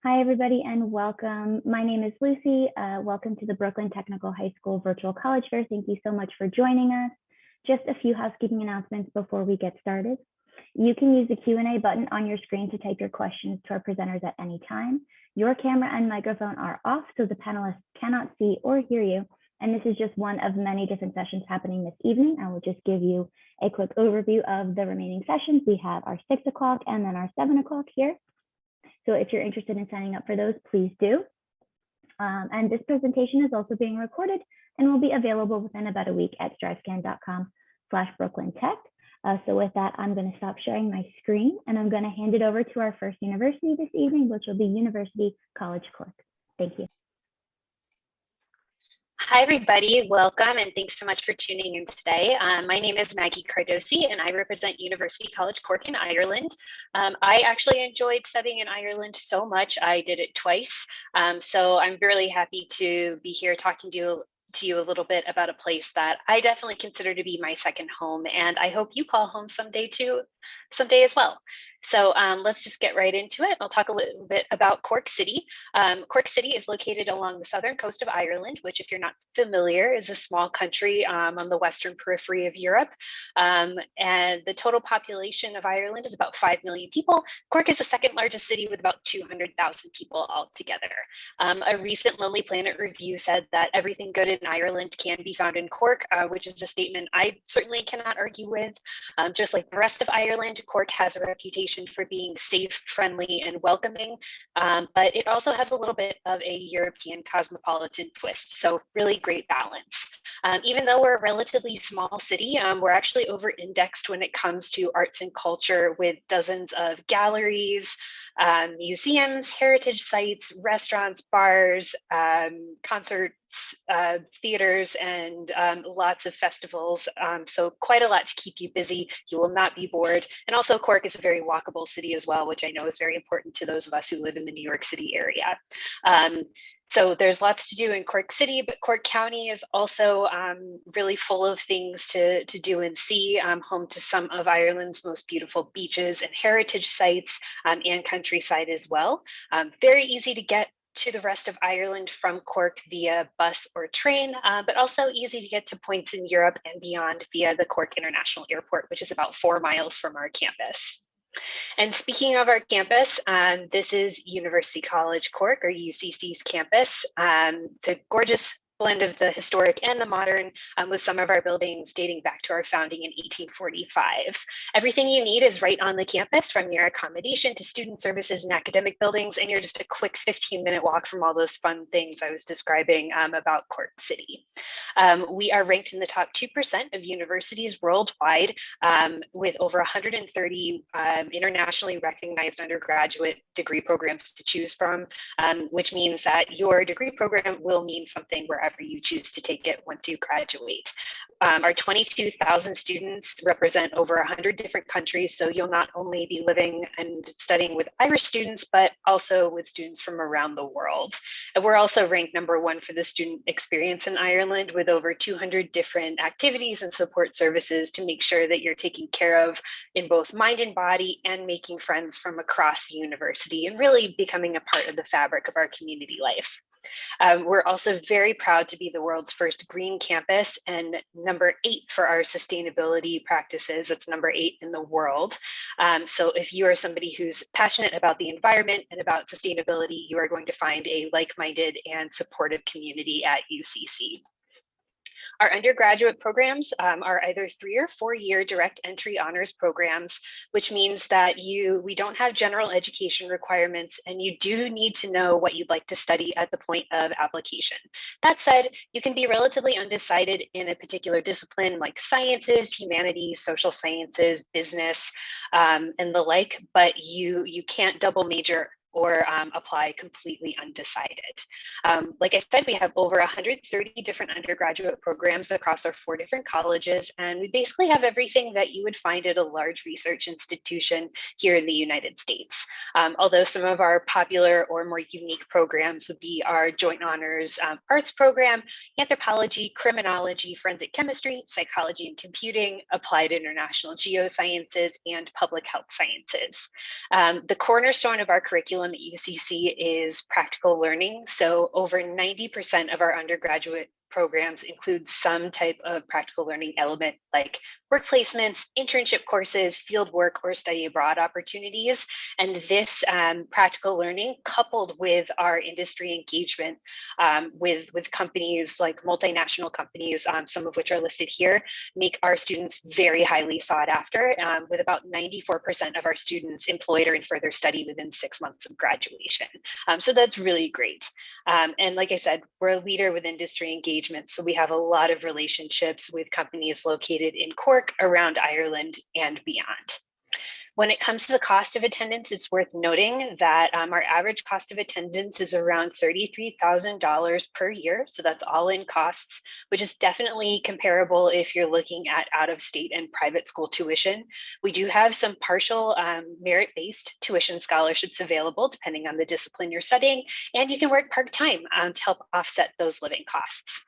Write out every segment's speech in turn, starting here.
Hi, everybody, and welcome. My name is Lucy. Welcome to the Brooklyn Technical High School Virtual College Fair. Thank you so much for joining us. Just a few housekeeping announcements before we get started. You can use the Q&A button on your screen to type your questions to our presenters at any time. Your camera and microphone are off, so the panelists cannot see or hear you. And this is just one of many different sessions happening this evening. I will just give you a quick overview of the remaining sessions. We have our 6 o'clock and then our 7 o'clock here. So if you're interested in signing up for those, please do. And this presentation is also being recorded and will be available within about a week at strivescan.com/BrooklynTech. So with that, I'm going to stop sharing my screen and I'm going to hand it over to our first university this evening, which will be University College Cork. Thank you. Hi, everybody. Welcome, and thanks so much for tuning in today. My name is Maggie Cardosi, and I represent University College Cork in Ireland. I actually enjoyed studying in Ireland so much. I did it twice. So I'm really happy to be here talking to you a little bit about a place that I definitely consider to be my second home, and I hope you call home someday as well. So let's just get right into it. I'll talk a little bit about Cork City. Cork City is located along the southern coast of Ireland, which, if you're not familiar, is a small country on the western periphery of Europe. And the total population of Ireland is about 5 million people. Cork is the second largest city with about 200,000 people altogether. A recent Lonely Planet review said that everything good in Ireland can be found in Cork, which is a statement I certainly cannot argue with. Just like the rest of Ireland, Cork has a reputation for being safe, friendly, and welcoming, but it also has a little bit of a European cosmopolitan twist, so really great balance. Even though we're a relatively small city, we're actually over-indexed when it comes to arts and culture, with dozens of galleries, museums, heritage sites, restaurants, bars, concerts, theaters, and lots of festivals. So quite a lot to keep you busy. You will not be bored. And also Cork is a very walkable city as well, which I know is very important to those of us who live in the New York City area. So there's lots to do in Cork City, but Cork County is also really full of things to do and see, home to some of Ireland's most beautiful beaches and heritage sites, and countryside as well. Very easy to get to the rest of Ireland from Cork via bus or train, but also easy to get to points in Europe and beyond via the Cork International Airport, which is about 4 miles from our campus. And speaking of our campus, this is University College Cork, or UCC's campus. It's a gorgeous blend of the historic and the modern, with some of our buildings dating back to our founding in 1845. Everything you need is right on the campus, from your accommodation to student services and academic buildings, and you're just a quick 15-minute walk from all those fun things I was describing about Cork City. We are ranked in the top 2% of universities worldwide, with over 130 internationally recognized undergraduate degree programs to choose from, which means that your degree program will mean something wherever you choose to take it once you graduate. Our 22,000 students represent over 100 different countries, so you'll not only be living and studying with Irish students, but also with students from around the world. And we're also ranked #1 for the student experience in Ireland, with over 200 different activities and support services to make sure that you're taken care of in both mind and body, and making friends from across the university and really becoming a part of the fabric of our community life. We're also very proud to be the world's first green campus, and #8 for our sustainability practices. It's #8 in the world. So if you are somebody who's passionate about the environment and about sustainability, you are going to find a like-minded and supportive community at UCC. Our undergraduate programs are either 3 or 4 year direct entry honors programs, which means that we don't have general education requirements, and you do need to know what you'd like to study at the point of application. That said, you can be relatively undecided in a particular discipline like sciences, humanities, social sciences, business, and the like, but you can't double major or apply completely undecided. Like I said, we have over 130 different undergraduate programs across our 4 different colleges, and we basically have everything that you would find at a large research institution here in the United States. Although some of our popular or more unique programs would be our joint honors arts program, anthropology, criminology, forensic chemistry, psychology and computing, applied international geosciences, and public health sciences. The cornerstone of our curriculum curriculum at UCC is practical learning. So over 90% of our undergraduate programs include some type of practical learning element like work placements, internship courses, field work, or study abroad opportunities. And this practical learning, coupled with our industry engagement with companies like multinational companies, some of which are listed here, make our students very highly sought after, with about 94% of our students employed or in further study within 6 months of graduation. So that's really great. And like I said, we're a leader with industry engagement. So we have a lot of relationships with companies located in Cork, around Ireland, and beyond. When it comes to the cost of attendance, it's worth noting that our average cost of attendance is around $33,000 per year. So that's all in costs, which is definitely comparable if you're looking at out of state and private school tuition. We do have some partial merit-based tuition scholarships available depending on the discipline you're studying, and you can work part-time to help offset those living costs.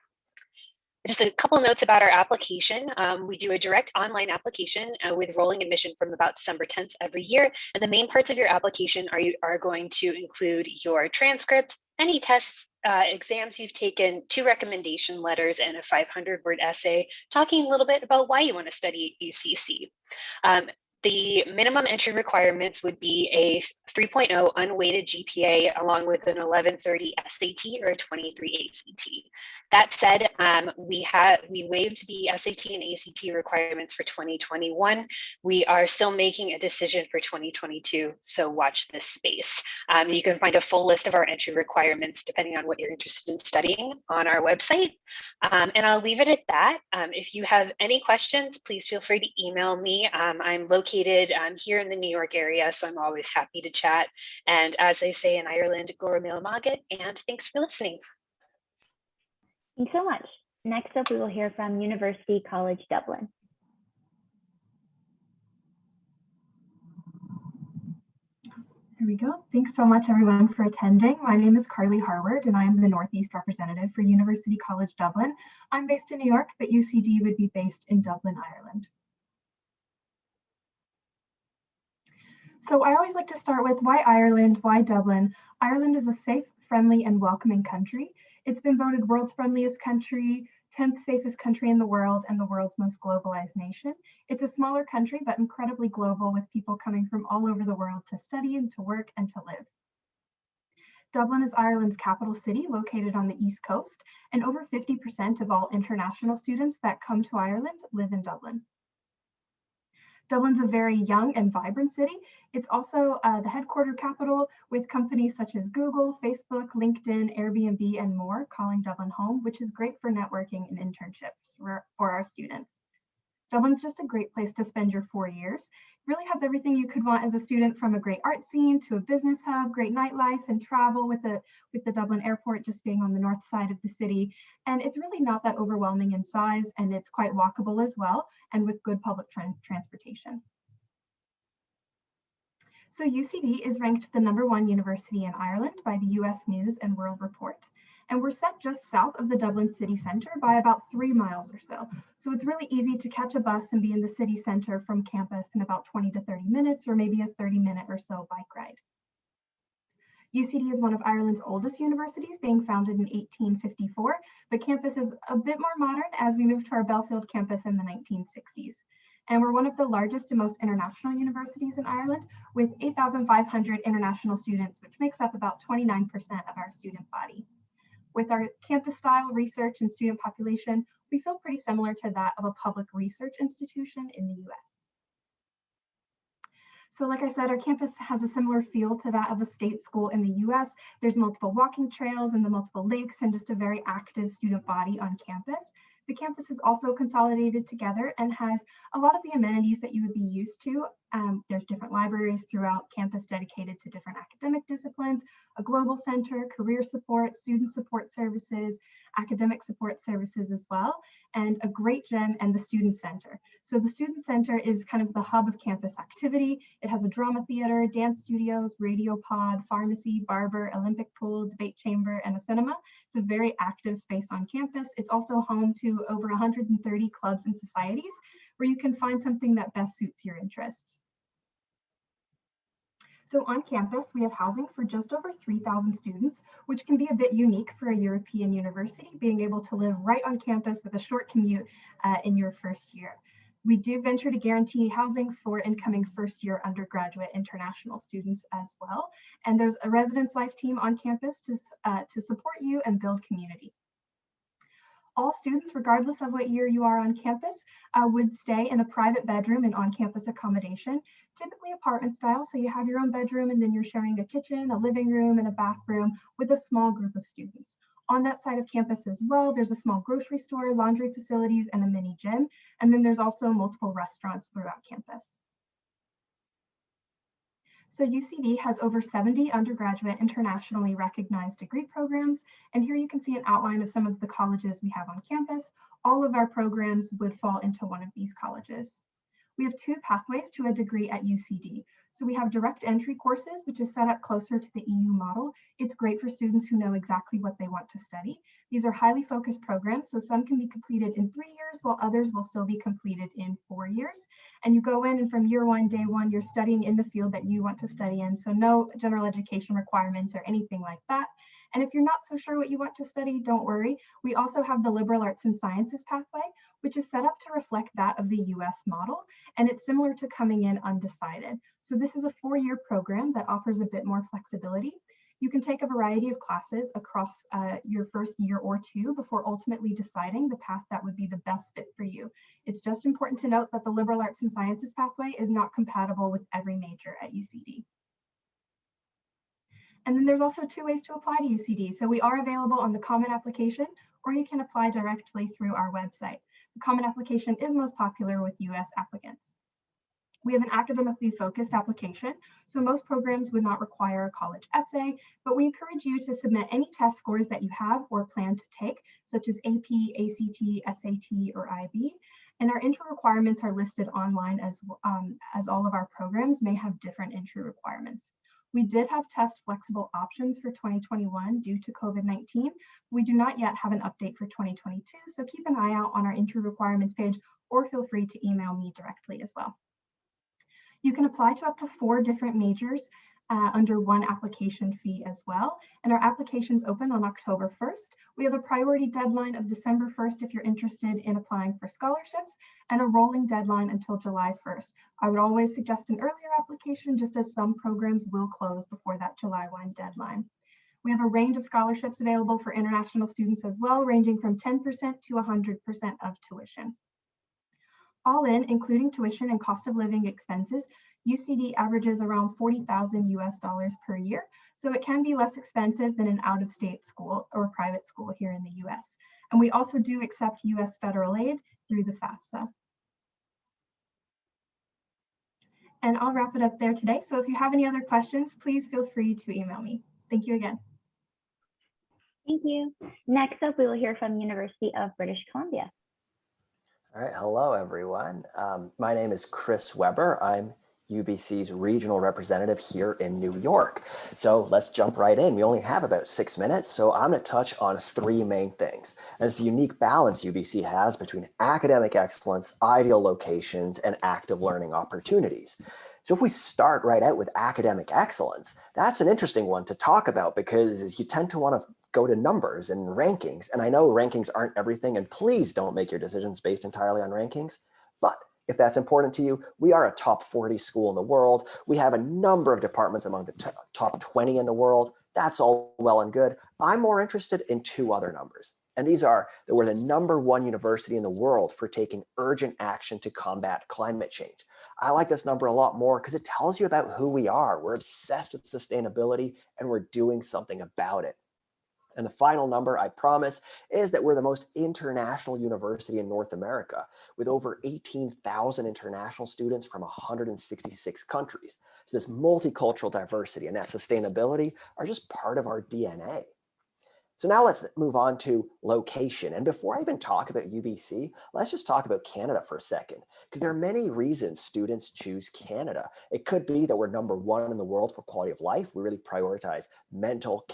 Just a couple of notes about our application. We do a direct online application with rolling admission from about December 10th every year. And the main parts of your application are going to include your transcript, any tests, exams you've taken, 2 recommendation letters, and a 500-word essay talking a little bit about why you want to study at UCC. The minimum entry requirements would be a 3.0 unweighted GPA along with an 1130 SAT or a 23 ACT. That said, we waived the SAT and ACT requirements for 2021. We are still making a decision for 2022, so watch this space. You can find a full list of our entry requirements depending on what you're interested in studying on our website. And I'll leave it at that. If you have any questions, please feel free to email me. I'm located here in the New York area, so I'm always happy to chat. And as they say in Ireland, Gora Mil Maget, and thanks for listening. Thanks so much. Next up, we will hear from University College Dublin. Here we go. Thanks so much, everyone, for attending. My name is Carly Harward, and I am the Northeast representative for University College Dublin. I'm based in New York, but UCD would be based in Dublin, Ireland. So I always like to start with why Ireland, why Dublin? Ireland is a safe, friendly, and welcoming country. It's been voted world's friendliest country, 10th safest country in the world, and the world's most globalized nation. It's a smaller country, but incredibly global, with people coming from all over the world to study and to work and to live. Dublin is Ireland's capital city, located on the East Coast, and over 50% of all international students that come to Ireland live in Dublin. Dublin's a very young and vibrant city. It's also the headquarter capital, with companies such as Google, Facebook, LinkedIn, Airbnb, and more calling Dublin home, which is great for networking and internships for our students. Dublin's just a great place to spend your 4 years. It really has everything you could want as a student, from a great art scene to a business hub, great nightlife, and travel with the Dublin airport just being on the north side of the city. And it's really not that overwhelming in size, and it's quite walkable as well, and with good public transportation. So UCD is ranked the #1 university in Ireland by the US News and World Report. And we're set just south of the Dublin city center by about 3 miles or so. So it's really easy to catch a bus and be in the city center from campus in about 20 to 30 minutes, or maybe a 30-minute or so bike ride. UCD is one of Ireland's oldest universities, being founded in 1854, but campus is a bit more modern as we moved to our Belfield campus in the 1960s. And we're one of the largest and most international universities in Ireland, with 8,500 international students, which makes up about 29% of our student body. With our campus-style research and student population, we feel pretty similar to that of a public research institution in the US. So like I said, our campus has a similar feel to that of a state school in the US. There's multiple walking trails and the multiple lakes, and just a very active student body on campus. The campus is also consolidated together and has a lot of the amenities that you would be used to. There's different libraries throughout campus dedicated to different academic disciplines, a global center, career support, student support services, academic support services as well, and a great gym and the student center. So the student center is kind of the hub of campus activity. It has a drama theater, dance studios, radio pod, pharmacy, barber, Olympic pool, debate chamber, and a cinema. It's a very active space on campus. It's also home to over 130 clubs and societies where you can find something that best suits your interests. So on campus, we have housing for just over 3,000 students, which can be a bit unique for a European university, being able to live right on campus with a short commute in your first year. We do venture to guarantee housing for incoming first year undergraduate international students as well. And there's a residence life team on campus to support you and build community. All students, regardless of what year you are on campus, would stay in a private bedroom in on-campus accommodation, typically apartment style. So you have your own bedroom and then you're sharing a kitchen, a living room, and a bathroom with a small group of students. On that side of campus as well, there's a small grocery store, laundry facilities, and a mini gym. And then there's also multiple restaurants throughout campus. So UCD has over 70 undergraduate internationally recognized degree programs. And here you can see an outline of some of the colleges we have on campus. All of our programs would fall into one of these colleges. We have two pathways to a degree at UCD. So we have direct entry courses, which is set up closer to the EU model. It's great for students who know exactly what they want to study. These are highly focused programs, so some can be completed in 3 years, while others will still be completed in 4 years. And you go in and from year one, day one, you're studying in the field that you want to study in. So no general education requirements or anything like that. And if you're not so sure what you want to study, don't worry. We also have the liberal arts and sciences pathway, which is set up to reflect that of the US model. And it's similar to coming in undecided. So this is a 4-year program that offers a bit more flexibility. You can take a variety of classes across your first year or two before ultimately deciding the path that would be the best fit for you. It's just important to note that the liberal arts and sciences pathway is not compatible with every major at UCD. And then there's also 2 ways to apply to UCD. So we are available on the Common Application, or you can apply directly through our website. The Common Application is most popular with US applicants. We have an academically focused application, so most programs would not require a college essay, but we encourage you to submit any test scores that you have or plan to take, such as AP, ACT, SAT, or IB. And our entry requirements are listed online as all of our programs may have different entry requirements. We did have test flexible options for 2021 due to COVID-19. We do not yet have an update for 2022, so keep an eye out on our entry requirements page or feel free to email me directly as well. You can apply to up to 4 different majors under one application fee as well. And our applications open on October 1st. We have a priority deadline of December 1st if you're interested in applying for scholarships, and a rolling deadline until July 1st. I would always suggest an earlier application, just as some programs will close before that July 1 deadline. We have a range of scholarships available for international students as well, ranging from 10% to 100% of tuition. All in, including tuition and cost of living expenses, UCD averages around $40,000 US per year, so it can be less expensive than an out-of-state school or private school here in the US. And we also do accept US federal aid through the FAFSA. And I'll wrap it up there today. So if you have any other questions, please feel free to email me. Thank you again. Thank you. Next up, we will hear from University of British Columbia. All right, hello everyone. My name is Chris Weber. I'm UBC's regional representative here in New York. So let's jump right in. We only have about 6 minutes, so I'm going to touch on 3 main things. And it's the unique balance UBC has between academic excellence, ideal locations, and active learning opportunities. So if we start right out with academic excellence, that's an interesting one to talk about because you tend to want to go to numbers and rankings. And I know rankings aren't everything, and please don't make your decisions based entirely on rankings. But if that's important to you, we are a top 40 school in the world. We have a number of departments among the top 20 in the world. That's all well and good. I'm more interested in 2 other numbers. And these are that we're the #1 university in the world for taking urgent action to combat climate change. I like this number a lot more because it tells you about who we are. We're obsessed with sustainability and we're doing something about it. And the final number, I promise, is that we're the most international university in North America with over 18,000 international students from 166 countries. So this multicultural diversity and that sustainability are just part of our DNA. So now let's move on to location. And before I even talk about UBC, let's just talk about Canada for a second, because there are many reasons students choose Canada. It could be that we're #1 in the world for quality of life. We really prioritize mental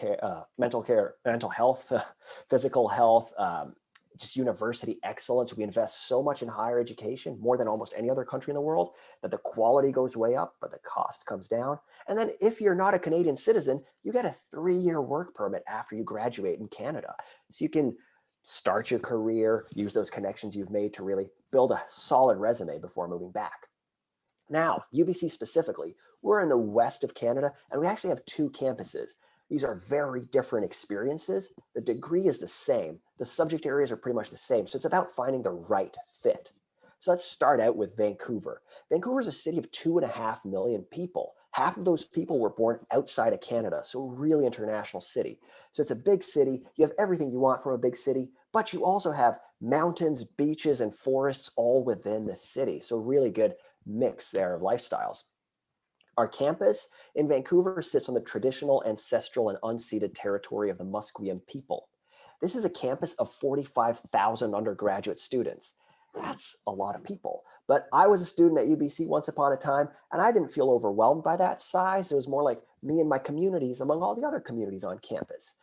health, physical health, just university excellence. We invest so much in higher education, more than almost any other country in the world, that the quality goes way up, but the cost comes down. And then if you're not a Canadian citizen, you get a 3-year work permit after you graduate in Canada. So you can start your career, use those connections you've made to really build a solid resume before moving back. Now, UBC specifically, we're in the west of Canada, and we actually have 2 campuses. These are very different experiences. The degree is the same. The subject areas are pretty much the same. So it's about finding the right fit. So let's start out with Vancouver. Vancouver is a city of 2.5 million people. Half of those people were born outside of Canada, so really international city. So it's a big city. You have everything you want from a big city, but you also have mountains, beaches, and forests all within the city. So really good mix there of lifestyles. Our campus in Vancouver sits on the traditional, ancestral, and unceded territory of the Musqueam people. This is a campus of 45,000 undergraduate students. That's a lot of people. But I was a student at UBC once upon a time, and I didn't feel overwhelmed by that size. It was more like me and my communities among all the other communities on campus.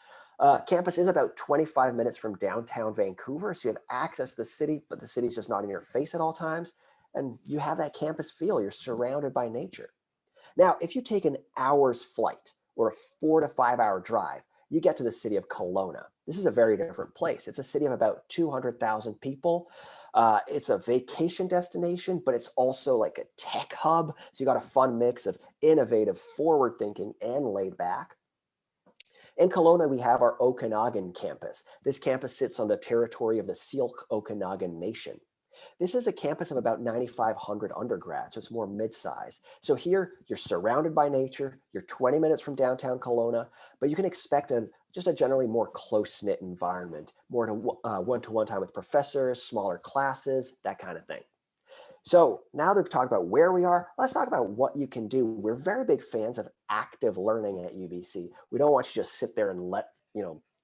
Campus is about 25 minutes from downtown Vancouver, so you have access to the city, but the city's just not in your face at all times. And you have that campus feel. You're surrounded by nature. Now, if you take an hour's flight or a 4 to 5 hour drive, you get to the city of Kelowna. This is a very different place. It's a city of about 200,000 people. It's a vacation destination, but it's also like a tech hub. So you got a fun mix of innovative, forward thinking, and laid back. In Kelowna, we have our Okanagan campus. This campus sits on the territory of the Syilx Okanagan Nation. This is a campus of about 9,500 undergrads, so it's more mid-size. So here, you're surrounded by nature, you're 20 minutes from downtown Kelowna, but you can expect just a generally more close-knit environment, more to one-to-one time with professors, smaller classes, that kind of thing. So now that we've talked about where we are, let's talk about what you can do. We're very big fans of active learning at UBC. We don't want you to just sit there and let,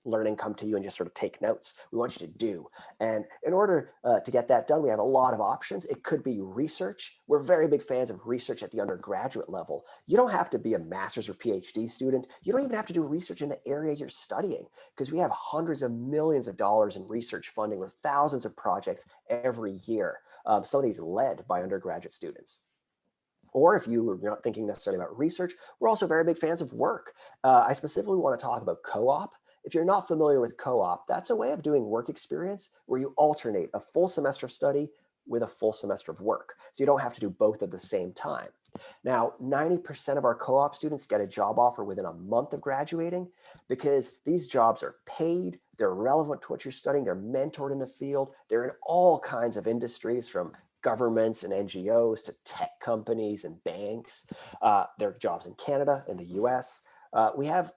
learning come to you and just sort of take notes. We want you to do. And in order to get that done, we have a lot of options. It could be research. We're very big fans of research at the undergraduate level. You don't have to be a master's or PhD student. You don't even have to do research in the area you're studying, because we have hundreds of millions of dollars in research funding with thousands of projects every year. Some of these led by undergraduate students. Or if you are not thinking necessarily about research, we're also very big fans of work. I specifically want to talk about co-op. If you're not familiar with co-op, that's a way of doing work experience where you alternate a full semester of study with a full semester of work. So you don't have to do both at the same time. Now, 90% of our co-op students get a job offer within a month of graduating, because these jobs are paid, they're relevant to what you're studying, they're mentored in the field, they're in all kinds of industries, from governments and NGOs to tech companies and banks. There are jobs in Canada, in the US. We have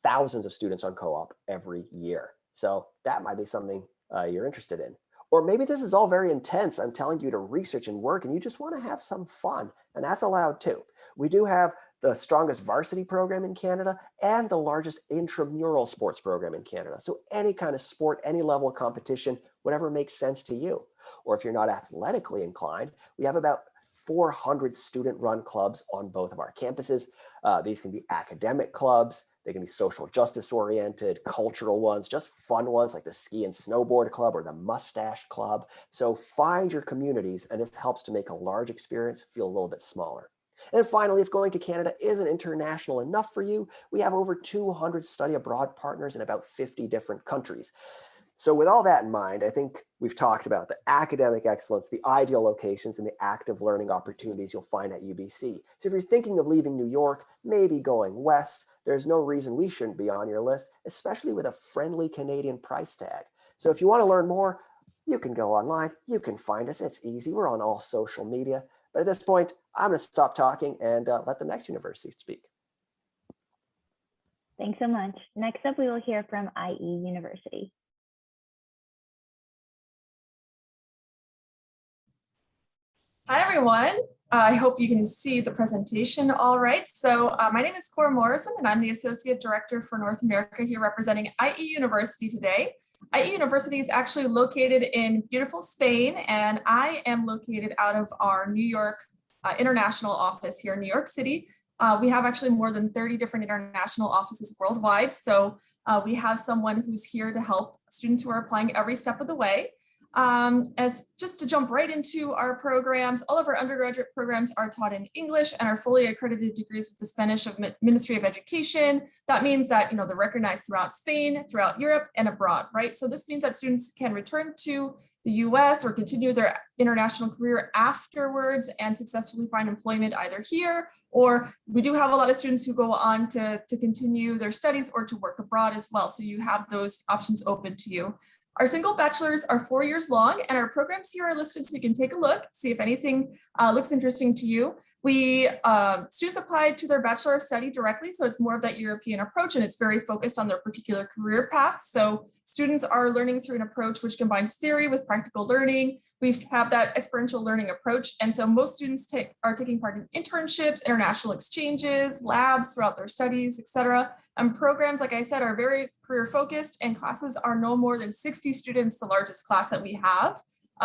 thousands of students on co-op every year. So that might be something you're interested in. Or maybe this is all very intense. I'm telling you to research and work, and you just want to have some fun, and that's allowed too. We do have the strongest varsity program in Canada and the largest intramural sports program in Canada. So any kind of sport, any level of competition, whatever makes sense to you. Or if you're not athletically inclined, we have about 400 student-run clubs on both of our campuses. These can be academic clubs, they can be social justice oriented, cultural ones, just fun ones like the ski and snowboard club or the mustache club. So find your communities, and this helps to make a large experience feel a little bit smaller. And finally, if going to Canada isn't international enough for you, we have over 200 study abroad partners in about 50 different countries. So with all that in mind, I think we've talked about the academic excellence, the ideal locations, and the active learning opportunities you'll find at UBC. So if you're thinking of leaving New York, maybe going west, there's no reason we shouldn't be on your list, especially with a friendly Canadian price tag. So if you want to learn more, you can go online, you can find us, it's easy, we're on all social media. But at this point, I'm going to stop talking and let the next university speak. Thanks so much. Next up, we will hear from IE University. Hi, everyone. I hope you can see the presentation all right. So my name is Cora Morrison, and I'm the Associate Director for North America here representing IE University today. IE University is actually located in beautiful Spain, and I am located out of our New York International office here in New York City. We have actually more than 30 different international offices worldwide. So we have someone who's here to help students who are applying every step of the way. As just to jump right into our programs, all of our undergraduate programs are taught in English and are fully accredited degrees with the Spanish Ministry of Education. That means that, they're recognized throughout Spain, throughout Europe, and abroad, right? So this means that students can return to the US or continue their international career afterwards and successfully find employment either here, or we do have a lot of students who go on to continue their studies or to work abroad as well. So you have those options open to you. Our single bachelors are 4 years long, and our programs here are listed so you can take a look, see if anything looks interesting to you. Students apply to their bachelor of study directly, so it's more of that European approach, and it's very focused on their particular career path. So students are learning through an approach which combines theory with practical learning. We have that experiential learning approach, and so most students are taking part in internships, international exchanges, labs throughout their studies, etc. And programs, like I said, are very career focused, and classes are no more than 60 students, the largest class that we have.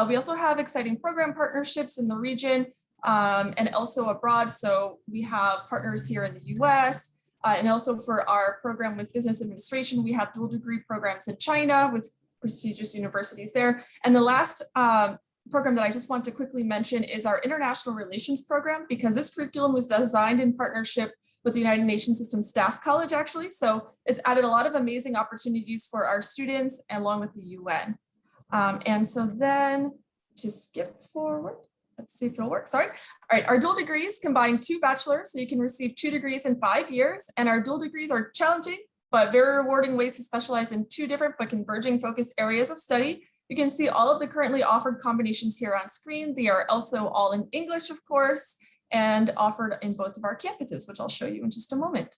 We also have exciting program partnerships in the region and also abroad. So we have partners here in the US, and also for our program with business administration, we have dual degree programs in China with prestigious universities there. And the last program that I just want to quickly mention is our international relations program, because this curriculum was designed in partnership with the United Nations System Staff College, actually. So it's added a lot of amazing opportunities for our students along with the UN. And so then to skip forward, let's see if it'll work, sorry. All right, our dual degrees combine 2 bachelors, so you can receive 2 degrees in 5 years. And our dual degrees are challenging, but very rewarding ways to specialize in 2 different but converging focus areas of study. You can see all of the currently offered combinations here on screen. They are also all in English, of course, and offered in both of our campuses, which I'll show you in just a moment.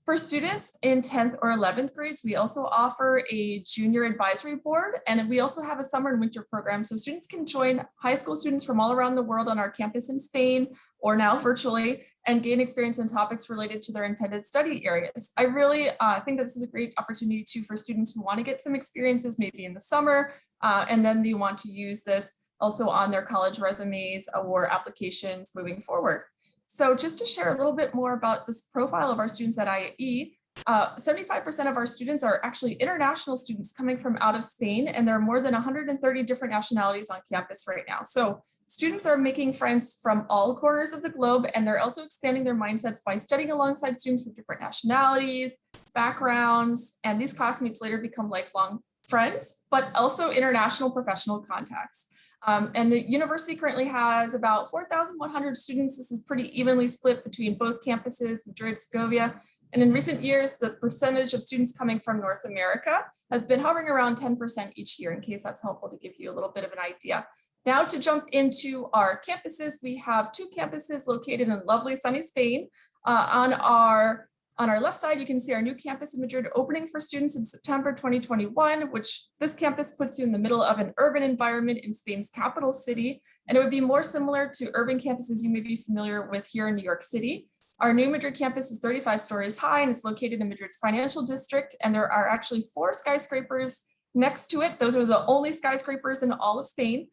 For students in 10th or 11th grades, we also offer a junior advisory board, and we also have a summer and winter program. So students can join high school students from all around the world on our campus in Spain, or now virtually, and gain experience in topics related to their intended study areas. I really think that this is a great opportunity too for students who want to get some experiences maybe in the summer, and then they want to use this also on their college resumes or applications moving forward. So just to share a little bit more about this profile of our students at IE, 75% of our students are actually international students coming from out of Spain, and there are more than 130 different nationalities on campus right now. So students are making friends from all corners of the globe, and they're also expanding their mindsets by studying alongside students from different nationalities, backgrounds, and these classmates later become lifelong friends, but also international professional contacts. And the university currently has about 4,100 students. This is pretty evenly split between both campuses, Madrid, Segovia. And in recent years, the percentage of students coming from North America has been hovering around 10% each year, in case that's helpful to give you a little bit of an idea. Now to jump into our campuses, we have 2 campuses located in lovely sunny Spain. On our left side, you can see our new campus in Madrid opening for students in September 2021, which this campus puts you in the middle of an urban environment in Spain's capital city. And it would be more similar to urban campuses you may be familiar with here in New York City. Our new Madrid campus is 35 stories high, and it's located in Madrid's financial district. And there are actually 4 skyscrapers next to it. Those are the only skyscrapers in all of Spain.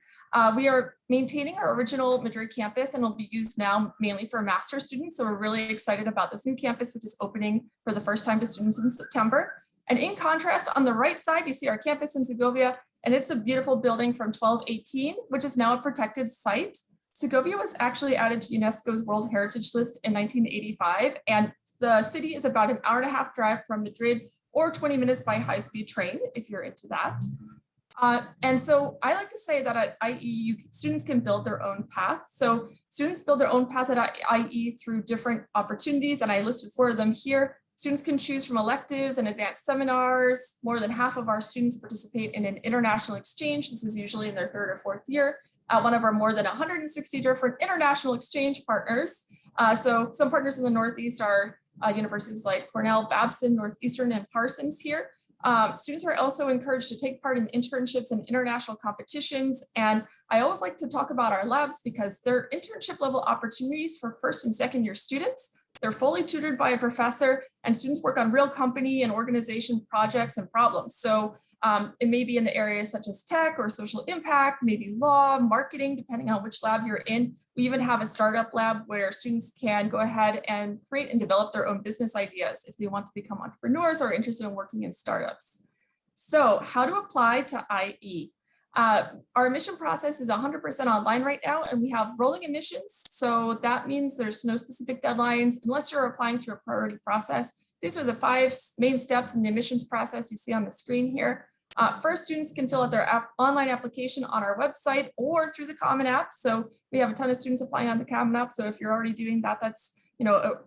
We are maintaining our original Madrid campus, and it'll be used now mainly for master's students. So we're really excited about this new campus, which is opening for the first time to students in September. And in contrast, on the right side, you see our campus in Segovia, and it's a beautiful building from 1218, which is now a protected site. Segovia was actually added to UNESCO's World Heritage List in 1985, and the city is about an hour-and-a-half drive from Madrid, or 20 minutes by high-speed train, if you're into that. And so I like to say that at IE, students can build their own path. So students build their own path at IE through different opportunities, and I listed 4 of them here. Students can choose from electives and advanced seminars. More than half of our students participate in an international exchange. This is usually in their 3rd or 4th year at one of our more than 160 different international exchange partners. So some partners in the Northeast are universities like Cornell, Babson, Northeastern, and Parsons here. Students are also encouraged to take part in internships and international competitions. And I always like to talk about our labs because they're internship level opportunities for 1st and 2nd year students. They're fully tutored by a professor, and students work on real company and organization projects and problems. So it may be in the areas such as tech or social impact, maybe law, marketing, depending on which lab you're in. We even have a startup lab where students can go ahead and create and develop their own business ideas if they want to become entrepreneurs or interested in working in startups. So how to apply to IE? Our admission process is 100% online right now, and we have rolling admissions. So that means there's no specific deadlines unless you're applying through a priority process. These are the 5 main steps in the admissions process you see on the screen here. First, students can fill out their online application on our website or through the Common App. So we have a ton of students applying on the Common App. So if you're already doing that, that's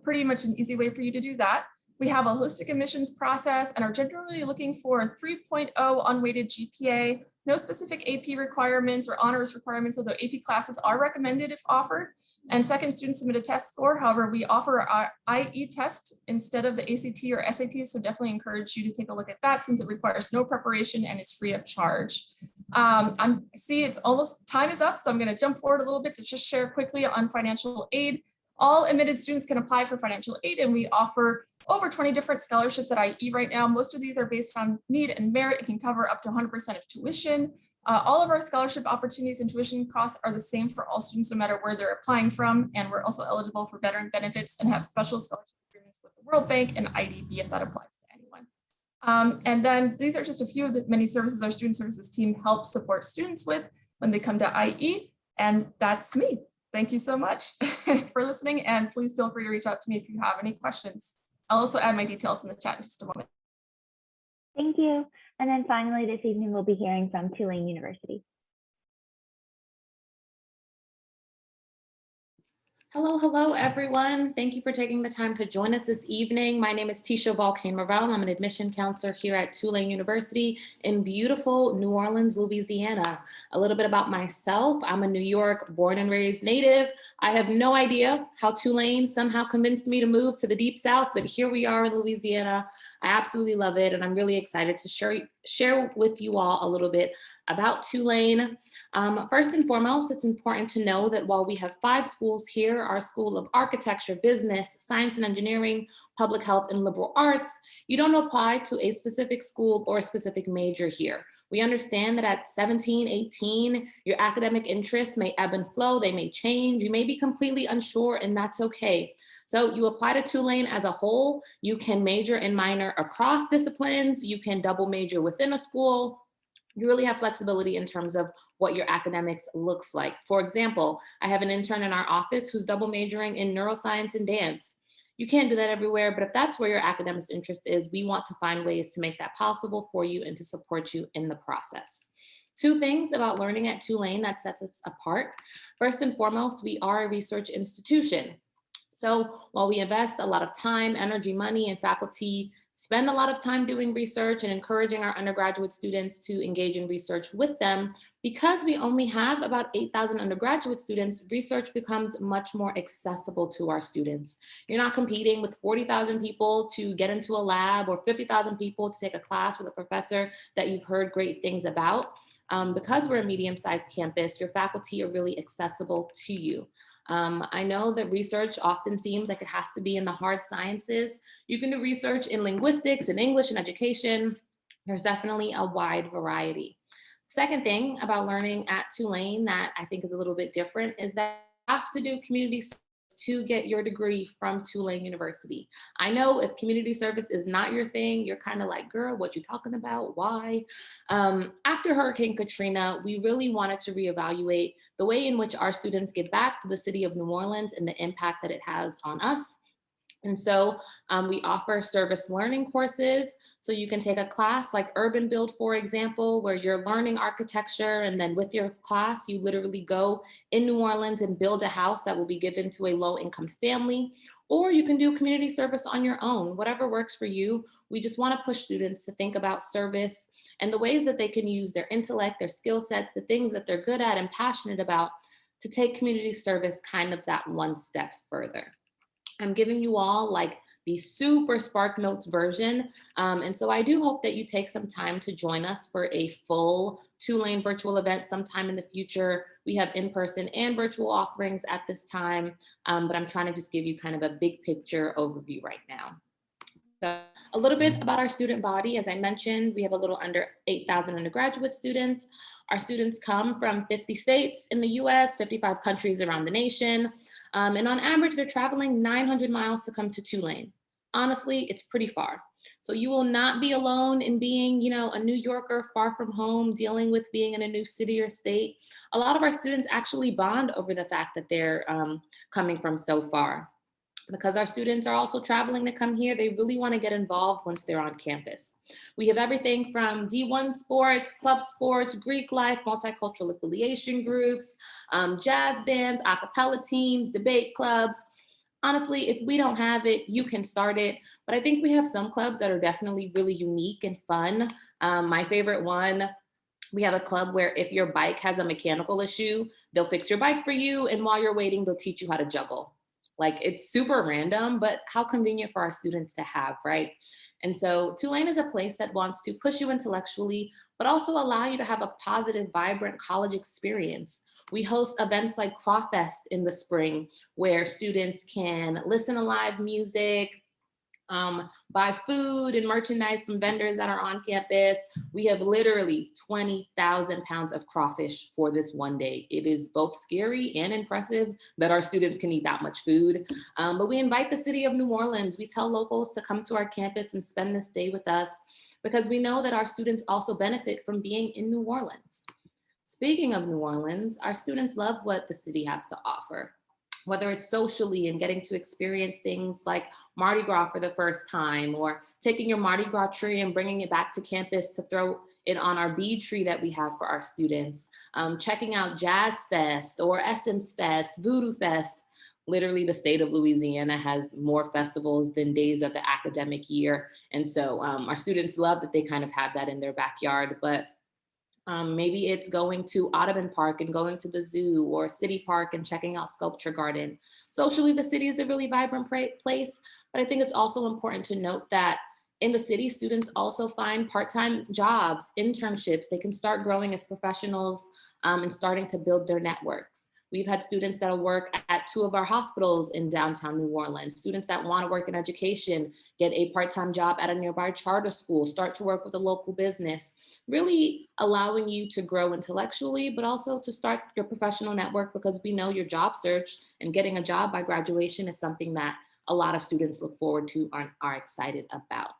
pretty much an easy way for you to do that. We have a holistic admissions process and are generally looking for a 3.0 unweighted GPA, no specific AP requirements or honors requirements, although AP classes are recommended if offered. And second, students submit a test score. However, we offer our IE test instead of the ACT or SAT, so definitely encourage you to take a look at that since it requires no preparation and is free of charge. I see it's almost time is up, so I'm going to jump forward a little bit to just share quickly on financial aid. All admitted students can apply for financial aid, and we offer over 20 different scholarships at IE right now. Most of these are based on need and merit. It can cover up to 100% of tuition. All of our scholarship opportunities and tuition costs are the same for all students, no matter where they're applying from. And we're also eligible for veteran benefits and have special scholarship agreements with the World Bank and IDB if that applies to anyone. And then these are just a few of the many services our student services team helps support students with when they come to IE. And that's me. Thank you so much for listening. And please feel free to reach out to me if you have any questions. I'll also add my details in the chat in just a moment. Thank you. And then finally, this evening, we'll be hearing from Tulane University. Hello, everyone. Thank you for taking the time to join us this evening. My name is Tisha Balkane-Morel. I'm an admission counselor here at Tulane University in beautiful New Orleans, Louisiana. A little bit about myself. I'm a New York born and raised native. I have no idea how Tulane somehow convinced me to move to the deep South, but here we are in Louisiana. I absolutely love it, and I'm really excited to share with you all a little bit about Tulane. First and foremost, it's important to know that while we have 5 schools here, our School of Architecture, Business, Science and Engineering, Public Health, and Liberal Arts, you don't apply to a specific school or a specific major here. We understand that at 17, 18, your academic interests may ebb and flow, they may change, you may be completely unsure, and that's okay. So you apply to Tulane as a whole, you can major and minor across disciplines, you can double major within a school. You really have flexibility in terms of what your academics looks like. For example, I have an intern in our office who's double majoring in neuroscience and dance. You can't do that everywhere, but if that's where your academic interest is, we want to find ways to make that possible for you and to support you in the process. 2 things about learning at Tulane that sets us apart. First and foremost, we are a research institution. So while we invest a lot of time, energy, money, and faculty spend a lot of time doing research and encouraging our undergraduate students to engage in research with them, because we only have about 8,000 undergraduate students, research becomes much more accessible to our students. You're not competing with 40,000 people to get into a lab or 50,000 people to take a class with a professor that you've heard great things about. Because we're a medium-sized campus, your faculty are really accessible to you. I know that research often seems like it has to be in the hard sciences. You can do research in linguistics and English and education. There's definitely a wide variety. Second thing about learning at Tulane that I think is a little bit different is that you have to do community service to get your degree from Tulane University. I know if community service is not your thing, you're kind of like, girl, what you talking about? Why? After Hurricane Katrina, we really wanted to reevaluate the way in which our students get back to the city of New Orleans and the impact that it has on us. And so we offer service learning courses. So you can take a class like Urban Build, for example, where you're learning architecture, and then with your class, you literally go in New Orleans and build a house that will be given to a low-income family. Or you can do community service on your own, whatever works for you. We just want to push students to think about service and the ways that they can use their intellect, their skill sets, the things that they're good at and passionate about to take community service kind of that one step further. I'm giving you all like the super Spark Notes version. And so I do hope that you take some time to join us for a full Tulane virtual event sometime in the future. We have in-person and virtual offerings at this time, but I'm trying to just give you kind of a big picture overview right now. So a little bit about our student body. As I mentioned, we have a little under 8,000 undergraduate students. Our students come from 50 states in the US, 55 countries around the nation. And on average, they're traveling 900 miles to come to Tulane. Honestly, it's pretty far. So you will not be alone in being, a New Yorker far from home, dealing with being in a new city or state. A lot of our students actually bond over the fact that they're coming from so far. Because our students are also traveling to come here, they really want to get involved once they're on campus. We have everything from D1 sports, club sports, Greek life, multicultural affiliation groups, jazz bands, a cappella teams, debate clubs. Honestly, if we don't have it, you can start it. But I think we have some clubs that are definitely really unique and fun. My favorite one, we have a club where if your bike has a mechanical issue, they'll fix your bike for you. And while you're waiting, they'll teach you how to juggle. Like, it's super random, but how convenient for our students to have, right? And so Tulane is a place that wants to push you intellectually, but also allow you to have a positive, vibrant college experience. We host events like Crawfest in the spring, where students can listen to live music, buy food and merchandise from vendors that are on campus. We have literally 20,000 pounds of crawfish for this one day. It is both scary and impressive that our students can eat that much food. But we invite the city of New Orleans. We tell locals to come to our campus and spend this day with us because we know that our students also benefit from being in New Orleans. Speaking of New Orleans, our students love what the city has to offer, whether it's socially and getting to experience things like Mardi Gras for the first time, or taking your Mardi Gras tree and bringing it back to campus to throw it on our bead tree that we have for our students, checking out Jazz Fest or Essence Fest, Voodoo Fest. Literally, the state of Louisiana has more festivals than days of the academic year. And so our students love that they kind of have that in their backyard. But maybe it's going to Audubon Park and going to the zoo, or City Park and checking out Sculpture Garden. Socially, the city is a really vibrant place, but I think it's also important to note that in the city, students also find part-time jobs, internships. They can start growing as professionals and starting to build their networks. We've had students that'll work at 2 of our hospitals in downtown New Orleans. Students that want to work in education, get a part-time job at a nearby charter school, start to work with a local business, really allowing you to grow intellectually, but also to start your professional network, because we know your job search and getting a job by graduation is something that a lot of students look forward to and are excited about.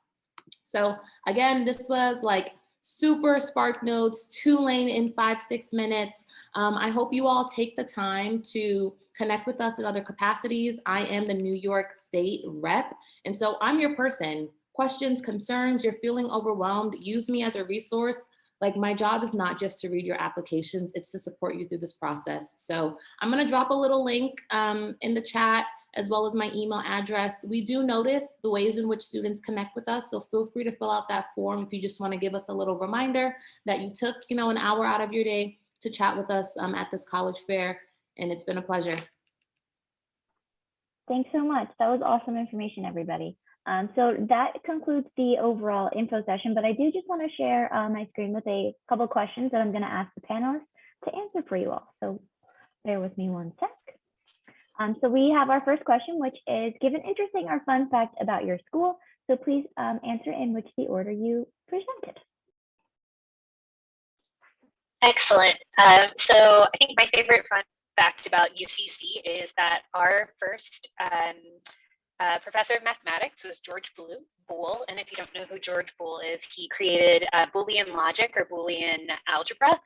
So again, this was like super Spark Notes, Tulane in 5-6 minutes. I hope you all take the time to connect with us in other capacities. I am the New York State rep, and so I'm your person. Questions, concerns, you're feeling overwhelmed, use me as a resource. Like, my job is not just to read your applications, it's to support you through this process. So I'm gonna drop a little link in the chat, as well as my email address. We do notice the ways in which students connect with us, so feel free to fill out that form if you just want to give us a little reminder that you took, an hour out of your day to chat with us at this college fair, and it's been a pleasure. Thanks so much. That was awesome information, everybody. So that concludes the overall info session, but I do just want to share my screen with a couple questions that I'm going to ask the panelists to answer for you all. So bear with me one sec. So we have our first question, which is, give an interesting or fun fact about your school. So please answer in which the order you presented. Excellent. So I think my favorite fun fact about UCC is that our first professor of mathematics was George Boole. And if you don't know who George Boole is, he created Boolean logic or Boolean algebra,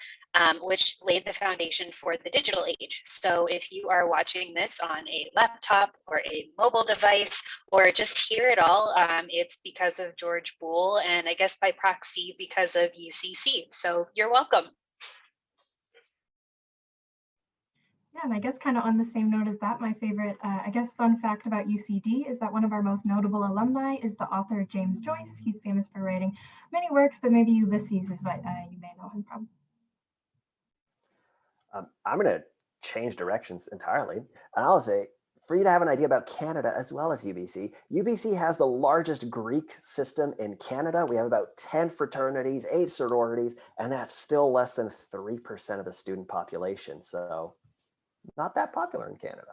which laid the foundation for the digital age. So if you are watching this on a laptop or a mobile device, or just hear it all, it's because of George Boole, and I guess by proxy because of UCC. So you're welcome. Yeah, and I guess kind of on the same note as that, my favorite, fun fact about UCD is that one of our most notable alumni is the author James Joyce. He's famous for writing many works, but maybe Ulysses is what you may know him from. I'm going to change directions entirely. And I'll say, for you to have an idea about Canada as well as UBC, UBC has the largest Greek system in Canada. We have about 10 fraternities, 8 sororities, and that's still less than 3% of the student population. So not that popular in Canada.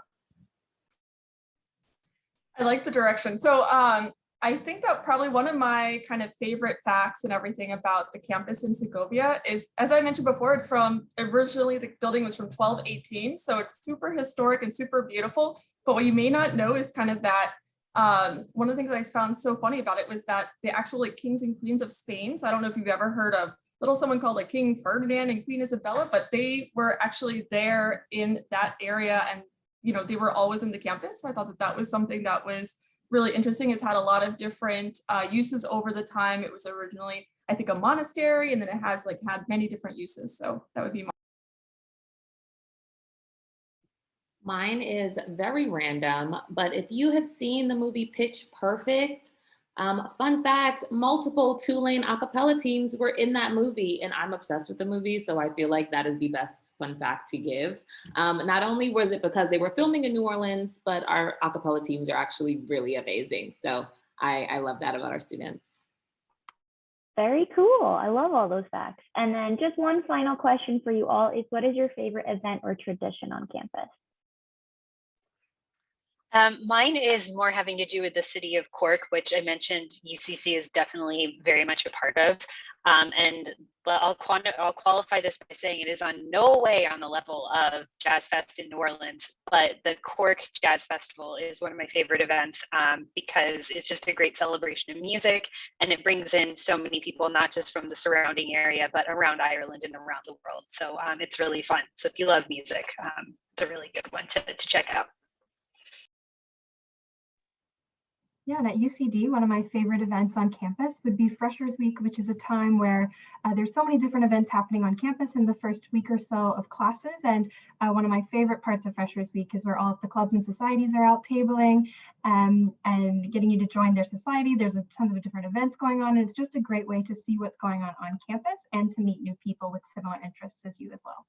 I like the direction. So I think that probably one of my kind of favorite facts and everything about the campus in Segovia is, as I mentioned before, it's from originally the building was from 1218. So it's super historic and super beautiful. But what you may not know is kind of that one of the things I found so funny about it was that the actual like kings and queens of Spain. So I don't know if you've ever heard of little someone called like King Ferdinand and Queen Isabella, but they were actually there in that area, and they were always in the campus. So I thought that that was something that was really interesting. It's had a lot of different uses over the time. It was originally, I think, a monastery, and then it has like had many different uses. So that would be Mine is very random, but if you have seen the movie Pitch Perfect, fun fact, multiple Tulane a cappella teams were in that movie, and I'm obsessed with the movie, so I feel like that is the best fun fact to give. Not only was it because they were filming in New Orleans, but our a cappella teams are actually really amazing. So I love that about our students. Very cool. I love all those facts. And then just one final question for you all is, what is your favorite event or tradition on campus? Mine is more having to do with the city of Cork, which I mentioned UCC is definitely very much a part of. But I'll qualify this by saying it is on no way on the level of Jazz Fest in New Orleans, but the Cork Jazz Festival is one of my favorite events because it's just a great celebration of music, and it brings in so many people, not just from the surrounding area, but around Ireland and around the world. So it's really fun. So if you love music, it's a really good one to check out. Yeah, and at UCD, one of my favorite events on campus would be Freshers Week, which is a time where there's so many different events happening on campus in the first week or so of classes. And one of my favorite parts of Freshers Week is where all of the clubs and societies are out tabling and getting you to join their society. There's tons of different events going on, and it's just a great way to see what's going on campus and to meet new people with similar interests as you as well.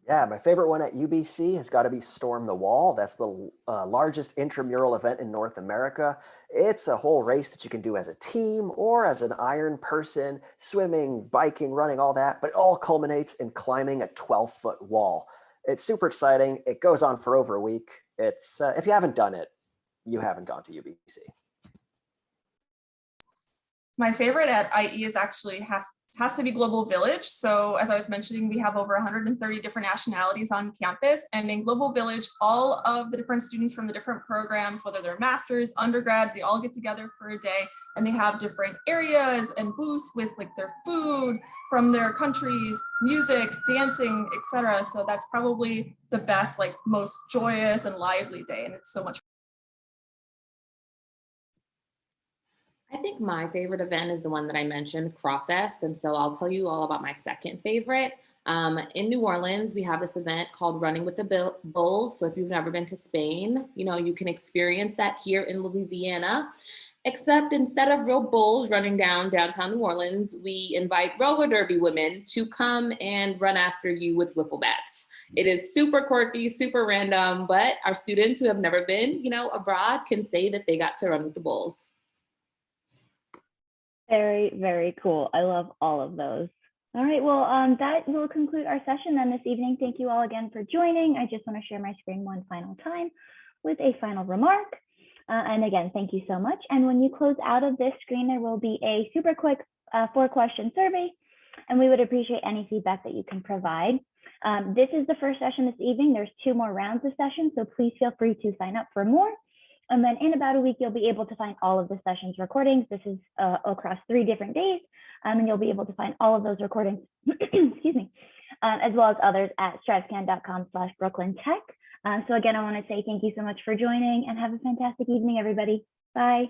Yeah, my favorite one at UBC has got to be Storm the Wall. That's the largest intramural event in North America. It's a whole race that you can do as a team or as an iron person, swimming, biking, running, all that, but it all culminates in climbing a 12-foot wall. It's super exciting. It goes on for over a week. It's if you haven't done it, you haven't gone to UBC. my favorite at IE is actually has to be Global Village. So as I was mentioning, we have over 130 different nationalities on campus, and in Global Village, all of the different students from the different programs, whether they're masters, undergrad, they all get together for a day, and they have different areas and booths with like their food from their countries, music, dancing, etc. So that's probably the best, like most joyous and lively day, and it's so much. I think my favorite event is the one that I mentioned, Crawfest. And so I'll tell you all about my second favorite. In New Orleans, we have this event called Running with the Bulls. So if you've never been to Spain, you can experience that here in Louisiana. Except instead of real bulls running down downtown New Orleans, we invite roller derby women to come and run after you with wiffle bats. It is super quirky, super random, but our students who have never been, abroad can say that they got to run with the bulls. Very, very cool. I love all of those. All right, well, that will conclude our session then this evening. Thank you all again for joining. I just want to share my screen one final time with a final remark. And again, thank you so much. And when you close out of this screen, there will be a super quick 4-question survey, and we would appreciate any feedback that you can provide. This is the first session this evening. There's 2 more rounds of sessions, so please feel free to sign up for more. And then in about a week, you'll be able to find all of the sessions recordings. This is across 3 different days, and you'll be able to find all of those recordings, excuse me, as well as others at strivescan.com/BrooklynTech. So again, I want to say thank you so much for joining, and have a fantastic evening, everybody. Bye.